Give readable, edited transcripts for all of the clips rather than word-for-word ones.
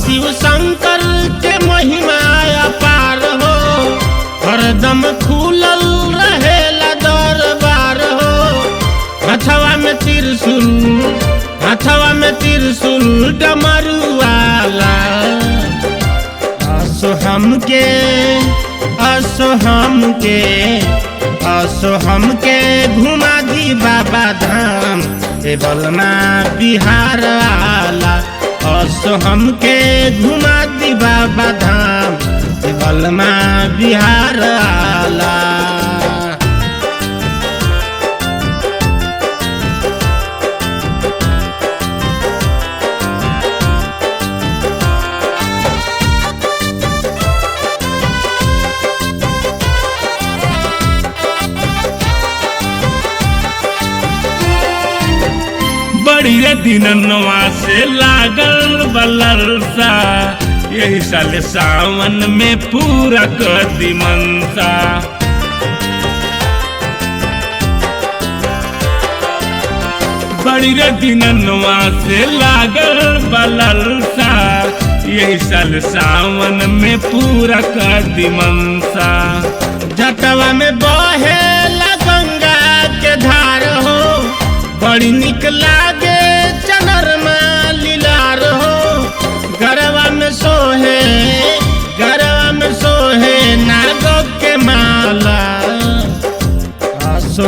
शिव शंकर के महिमा अपार हो, हरदम खुलल रहेला दरबार हो। हथवा में त्रिशूल डमरुआला। असो हमके घुमा दी बाबा धाम ए बलमा बिहार आला। असो हमके घुमा दी बाबा धाम ए बलमा बिहार आला। बड़ी दिनवा से लागल बलरसा, यही साल सावन में पूरा कर दी मनसा। बड़ी दिनवा से लागल बलरसा, यही साल सावन में पूरा कर दी मनसा। जटवा में बहे गंगा के धार हो, बड़ी निक लागे चनरमा लीलार हो। गरवा में सोहे नागो के माला। असो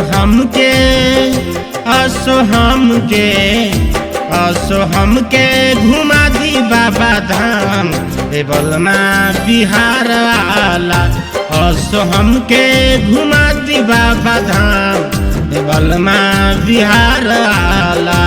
हमके घुमा दी बाबा धाम ए बलमा बिहार आला। असो हमके घुमा दी बाबा धाम ए बलमा बिहार आला।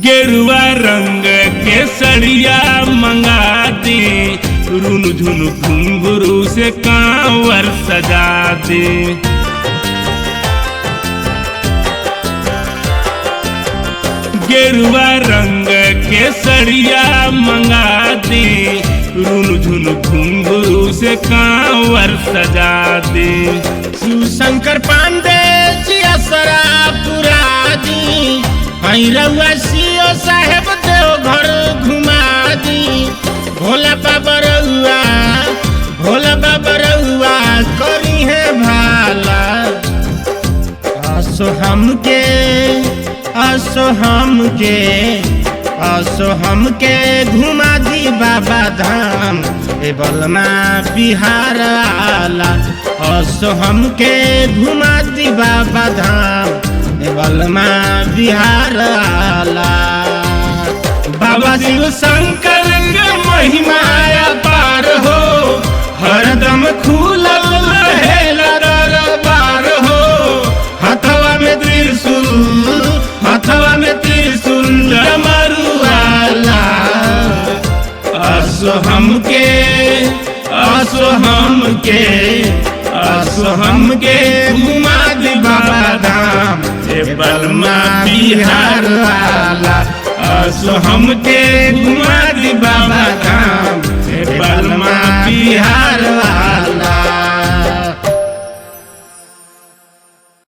गेरुआ रंग के सड़िया मंगा दे, रुन झुन घुंघरू से कांवर सजा दे। गेरुआ रंग के सड़िया मंगा दे, रुन झुन घुंघरू से कांवर सजा दे। शिव शंकर पांडे जियासरा पुरादी, रउआ सीओ साहेब देव घर घुमा दी। भोला बाबा रउआ करी है भाला। असो हमके घुमा दी बाबा धाम ए बलमा बिहार आला। असो हमके घुमा दी बाबा धाम ए बलमा बिहार आला। बाबा शिव शंकर के महिमा अपार हो, हरदम खुलल रहेला दरबार हो। हथवा में त्रिशूल डमरुआला। असो हमके घुमा दी बाबा धाम ए बलमा बिहार आला। असो हमके घुमा दी बाबा धाम ए बलमा बिहार